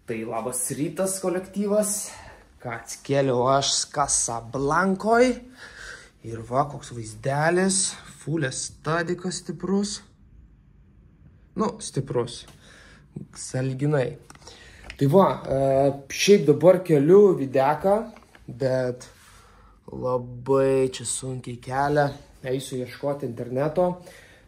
Tai labas rytas kolektyvas, ką atsikėliau aš Casablancoj ir va, koks vaizdelis, fulės stadikas stiprus, stiprus, sąlyginai. Tai va, šiaip dabar keliu videką, bet labai čia sunkiai kelia, eisiu ieškoti interneto,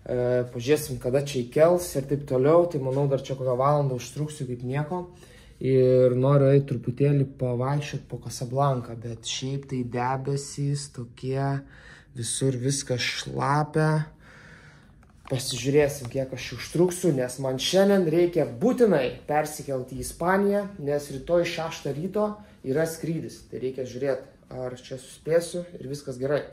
pažiūrėsim, kada čia įkels ir taip toliau, tai manau dar čia kokią valandą užtruksiu kaip nieko. Ir noriu eiti truputėlį pavaikščioti po Casablanką, bet šiaip tai debesys tokie, visur viskas šlapia. Pasižiūrėsim, kiek aš užtruksiu, nes man šiandien reikia būtinai persikelti į Ispaniją, nes rytoj 6 ryto yra skrydis. Tai reikia žiūrėti, ar čia suspėsiu ir viskas gerai.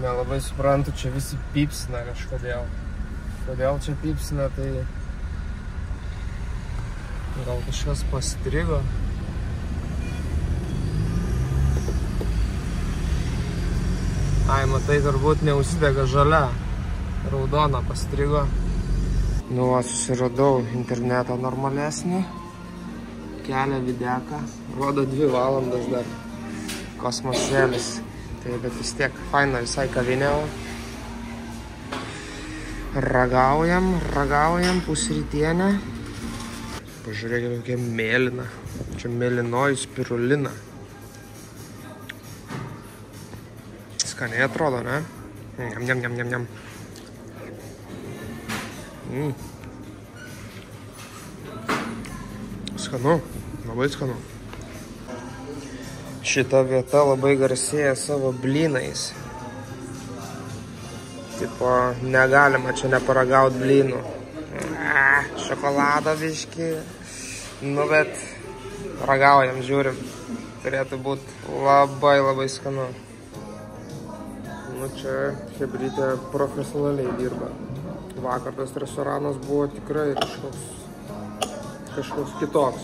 Nelabai suprantu, čia visi pypsina kažkodėl. Kodėl čia pypsina, tai gal kažkas pastrigo. Ai, matai, turbūt neužsidega žalia. Raudona pastrigo. Nu, susiradau internetą normalesnį. Kelia videką. Rodo 2 valandas dar. Kosmosėlis. Tai, bet vis tiek faina visai kavinė. Ragaujam pusrytienę. Pažiūrėkite, kokia mėlyna. Čia mėlynoji spirulina. Skaniai atrodo, ne? Njam. Skanu, labai skanu. Šita vieta labai garsėja savo blynais. Tipo, negalima čia neparagaut blynų. Šokolado biški. Nu, bet ragaujam, žiūrim. Turėtų būti labai skanu. Nu, čia chebrytė profesionaliai dirba. Vakar tas restoranas buvo tikrai kažkoks kitoks.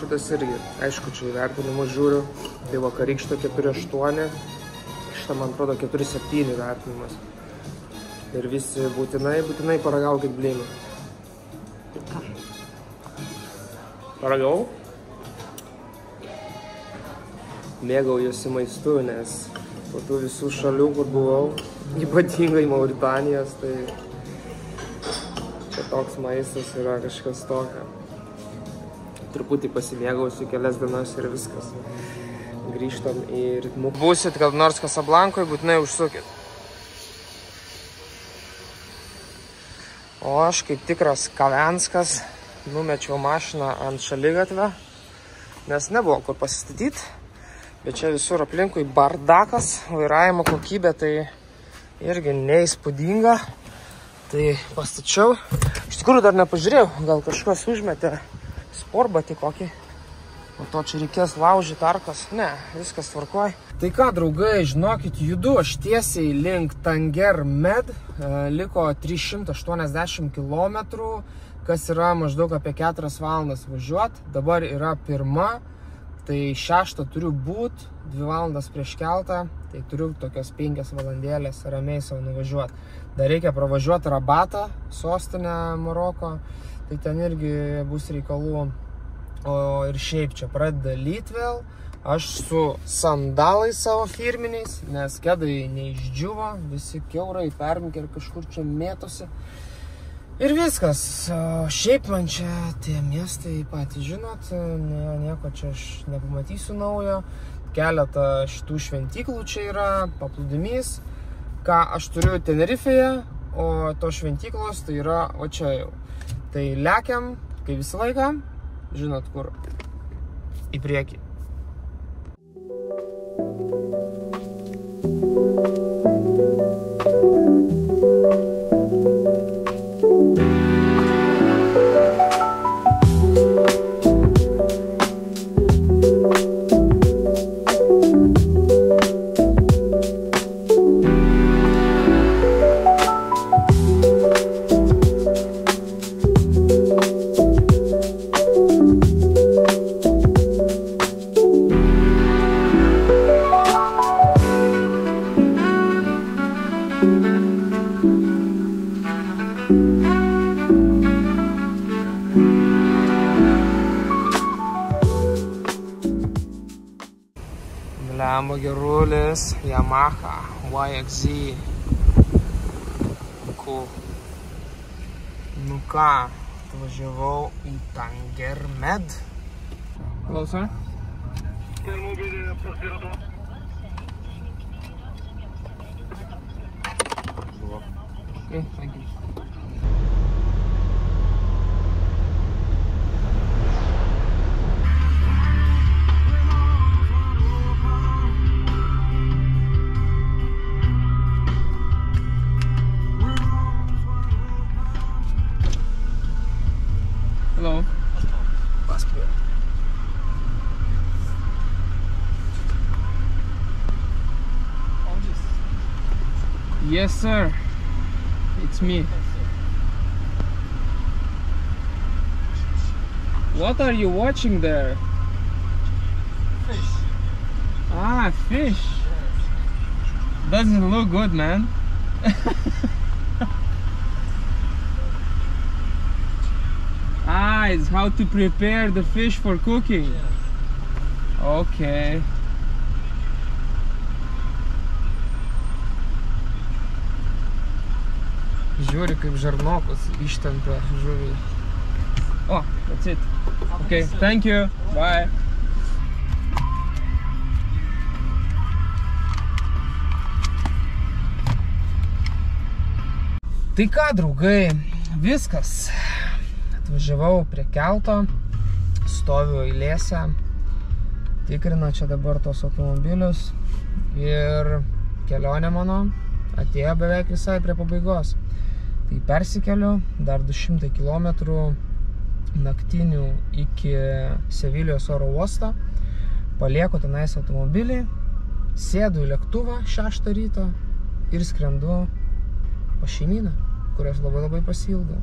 Šitas irgi, aišku, čia įvertinimus žiūriu, tai vakarykštė 4,8, šitą man atrodo 4,7 vertinimas. Ir visi būtinai paragaukit blynų. Paragau? Mėgaujuosi maistu, nes po tų visų šalių, kur buvau, ypatingai Mauritanijos, tai čia toks maistas yra kažkas tokio. Truputį pasimėgausiu kelias dienas ir viskas. Grįžtam į ritmų. Būsit kad nors Casablancoj, būtinai užsukit. O aš kaip tikras Kavenskas numečiau mašiną ant šaligatvę, nes nebuvo kur pasistatyti, bet čia visur aplinkui bardakas, vairavimo kokybė tai irgi neįspūdinga. Tai pastačiau. Iš tikrųjų dar nepažiūrėjau, gal kažkas užmetė sportbatį kokį. O to čia reikės laužyti arkas. Ne, viskas tvarkoj. Tai ką, draugai, žinokit, judu aš tiesiai link Tanger Med. Liko 380 km, kas yra maždaug apie 4 valandas važiuoti. Dabar yra 1, tai 6 turiu būt, 2 valandas prieš keltą. Tai turiu tokias 5 valandėlės ramiai savo nuvažiuoti. Dar reikia pravažiuoti Rabatą, sostinę Maroko. Tai ten irgi bus reikalų. O ir šiaip čia pradeda lyt vėl. Aš su sandalais savo firminiais, nes kedai neišdžiuvo. Visi kiaurai perminkė ir kažkur čia mėtosi. Ir viskas. Šiaip man čia tie miestai patys žinot. Nieko čia aš nepamatysiu naujo. Keletą šitų šventyklų čia yra. Paplūdimys. Ką aš turiu Tenerifėje. O to šventyklos tai yra o čia jau. Tai lekiam, kaip visą laiką, žinot kur, į priekį. Blemba gerulis, Yamaha, YXZ. Cool. Nu ką, atvažiavau į Tangermed. Hello, sir. Okay, thank you. Hello. Passport. Yes, sir. It's me. What are you watching there? Fish. Ah, fish. Doesn't look good, man. Ah, it's how to prepare the fish for cooking. Okay. Žiūri, kaip žarnokus ištempia žuvį. Oh, that's it. Okay, thank you. Bye. Tai ką, draugai, viskas. Atvažiavau prie kelto, stoviu eilėse, tikrina čia dabar tos automobilius ir kelionė mano atėjo beveik visai prie pabaigos. Tai persikeliu dar 200 km naktinių iki Sevilijos oro uosto, palieku tenais automobilį, sėdu į lėktuvą 6 ryto ir skrendu pas šeimyną, kurios labai pasiilgau.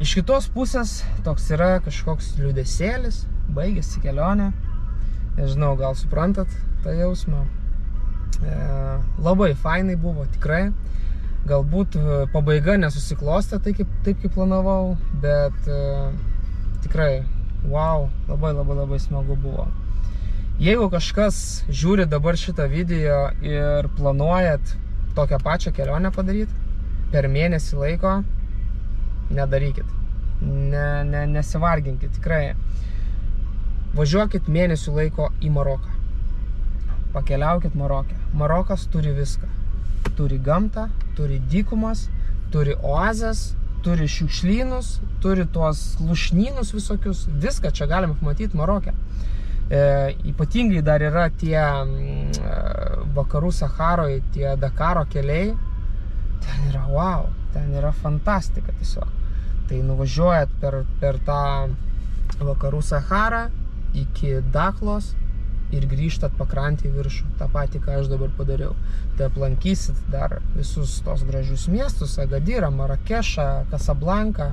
Iš kitos pusės toks yra kažkoks liūdesėlis, baigėsi kelionė. Nežinau, gal suprantat tą jausmą. Labai fainai buvo, tikrai. Galbūt pabaiga nesusiklostė taip kaip planavau, bet tikrai, wow, labai smagu buvo. Jeigu kažkas žiūri dabar šitą video ir planuojat tokią pačią kelionę padaryti per mėnesį laiko, nedarykit, nesivarginkit, tikrai. Važiuokit mėnesių laiko į Maroką. Pakeliaukit Maroke. Marokas turi viską. Turi gamtą, turi dykumas, turi oazes, turi šiukšlynus, turi tuos lušnynus visokius. Viską čia galima pamatyti Maroke. Ypatingai dar yra tie vakarų Saharoje, tie Dakaro keliai. Ten yra wow, ten yra fantastika tiesiog. Tai nuvažiuojat per tą vakarų Saharą iki Daklos ir grįžtat pakrantį į viršų. Ta patį, ką aš dabar padariau. Tai aplankysit dar visus tos gražius miestus, Agadirą, Marakešą, Kasablanką,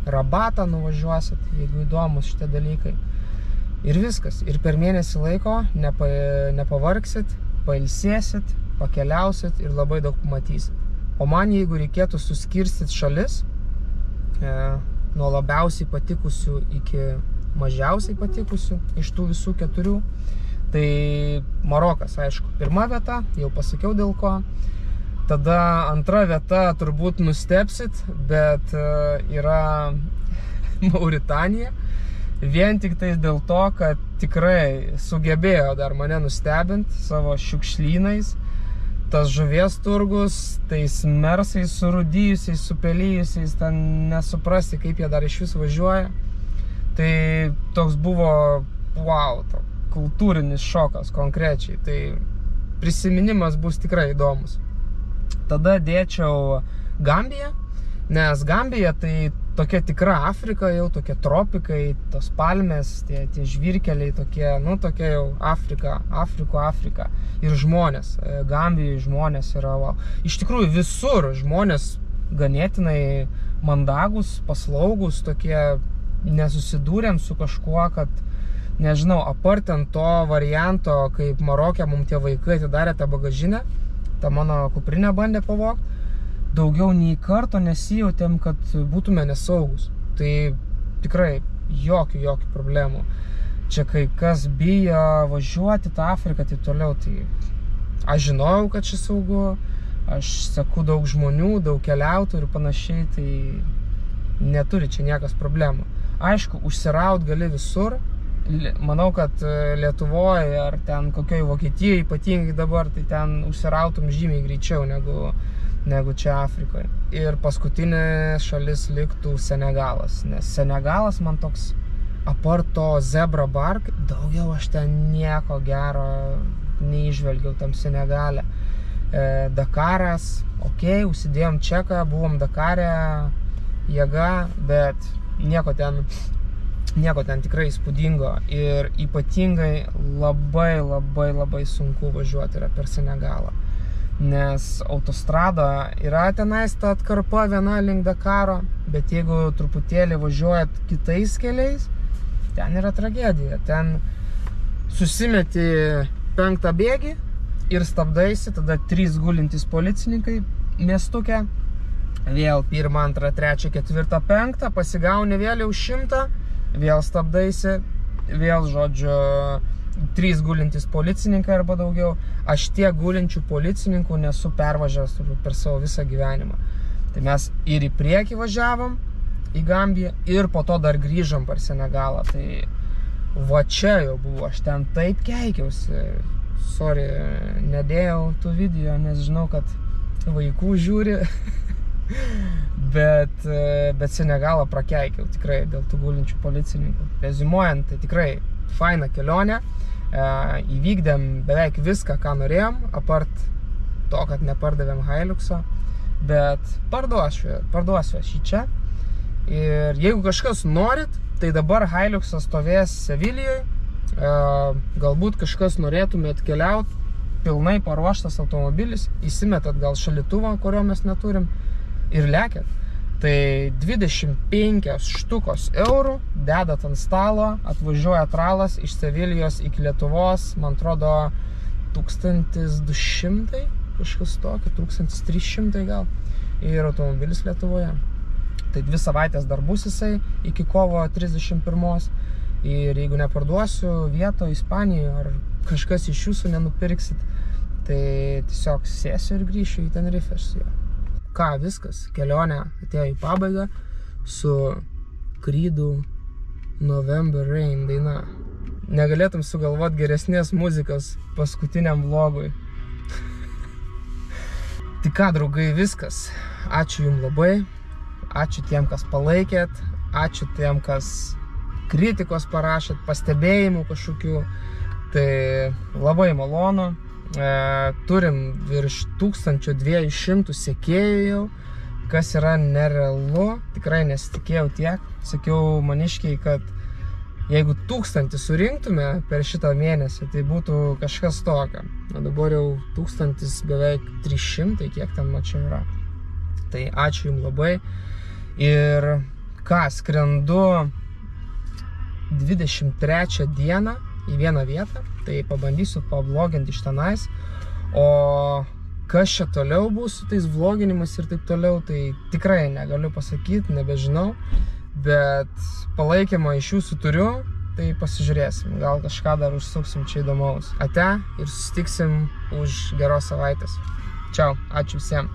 Rabatą nuvažiuosit, jeigu įdomus šitie dalykai. Ir viskas. Ir per mėnesį laiko nepavargsit, pailsėsit, pakeliausit ir labai daug pamatysit. O man, jeigu reikėtų suskirstyt šalis, nuo labiausiai patikusių iki mažiausiai patikusių iš tų visų 4, tai Marokas, aišku, pirma vieta, jau pasakiau dėl ko. Tada antra vieta turbūt nustebsit, bet yra Mauritanija. Vien tik tais dėl to, kad tikrai sugebėjo dar mane nustebinti savo šiukšlynais. Tas žuvies turgus, tais mersais surūdijusiais, supelyjusiais, ten nesuprasti, kaip jie dar iš vis važiuoja. Tai toks buvo, wow, kultūrinis šokas konkrečiai. Tai prisiminimas bus tikrai įdomus. Tada dėčiau Gambiją, nes Gambija tai tokia tikra Afrika jau, tokie tropikai, tos palmės, tie žvyrkeliai tokie, nu tokia jau Afrika. Ir žmonės, Gambijoje žmonės yra, wow. Iš tikrųjų visur žmonės ganėtinai mandagus, paslaugus, tokie nesusidūrėm su kažkuo, kad, nežinau, apart ant to varianto, kaip Maroke mums tie vaikai atidarė tą bagažinę, tą mano kuprinę bandė pavogti, daugiau nei karto nesijautėm, kad būtume nesaugus. Tai tikrai jokių problemų. čia kai kas bijo važiuoti tą Afriką, taip toliau, tai aš žinojau, kad čia saugu, aš seku daug žmonių, daug keliautojų ir panašiai, tai neturi čia niekas problemų. Aišku, užsiraut gali visur, manau, kad Lietuvoje ar ten kokioj Vokietijoje ypatingai dabar, tai ten užsirautum žymiai greičiau negu čia Afrikoje. Ir paskutinė šalis liktų Senegalas, nes Senegalas man toks apart to Zebra Bark, daugiau aš ten nieko gero neįžvelgiau tam Senegale. Dakaras, okei, užsidėjom čeką, buvom Dakare, jėga, bet nieko ten tikrai įspūdingo ir ypatingai labai sunku važiuoti yra per Senegalą. Nes autostrada yra tenais ta atkarpa viena link Dakaro, bet jeigu truputėlį važiuojat kitais keliais, ten yra tragedija. Ten susimeti 5 bėgį ir stabdaisi, tada 3 gulintys policininkai miestuke, vėl 1, 2, 3, 4, 5, pasigauni vėl jau 100, vėl stabdaisi, vėl, žodžiu, 3 gulintys policininkai arba daugiau. Aš tiek gulinčių policininkų nesu pervažiavęs per savo visą gyvenimą. Tai mes ir į priekį važiavom, į Gambiją, ir po to dar grįžom per Senegalą. Tai va čia jau buvo, aš ten taip keikiausi. Sorry, nedėjau tų video, nes žinau, kad vaikų žiūri. bet Senegalą prakeikiau tikrai dėl tų gulinčių policininkų. Rezimuojant, tai tikrai faina kelionė. Įvykdėm beveik viską, ką norėjom, apart to, kad nepardavėm Hiluxo, bet parduosiu aš į čia. Ir jeigu kažkas norit, tai dabar Hiluxas stovės Sevilijoje, galbūt kažkas norėtumėt keliauti, pilnai paruoštas automobilis, įsimetat gal šalituvą, kurio mes neturim, ir lekėt. Tai 25 štukos eurų dedat ant stalo, atvažiuoja tralas iš Sevilijos iki Lietuvos, man atrodo 1200, kažkas tokio, 1300 gal, ir automobilis Lietuvoje. Tai 2 savaitės dar bus jisai iki kovo 31. Ir jeigu neparduosiu vieto Ispanijoje ar kažkas iš jūsų nenupirksit, tai tiesiog sėsiu ir grįšiu į Tenerife su juo. Ką, viskas, kelionė atėjo į pabaigą su Creedų November Rain daina. Negalėtum sugalvoti geresnės muzikos paskutiniam vlogui. Tai ką, draugai, viskas. Ačiū jums labai. Ačiū tiem, kas palaikėt. Ačiū tiem, kas kritikos parašėt, pastebėjimų kažkokių. Tai labai malonu. Turim virš 1200 sekėjų jau, kas yra nerealu, tikrai nesitikėjau tiek. Sakiau maniškiai, kad jeigu 1000 surinktume per šitą mėnesį, tai būtų kažkas tokio. O dabar jau 1000 beveik 300, kiek ten mačiau yra. Tai ačiū jums labai. Ir ką, skrendu 23 dieną į vieną vietą, tai pabandysiu pavloginti iš tenais. O kas čia toliau bus su tais vloginimas ir taip toliau, tai tikrai negaliu pasakyti, nebežinau. Bet palaikymą iš jūsų turiu, tai pasižiūrėsim. Gal kažką dar užsuksim čia įdomaus. Ate ir susitiksim už geros savaitės. Čiau, ačiū visiems.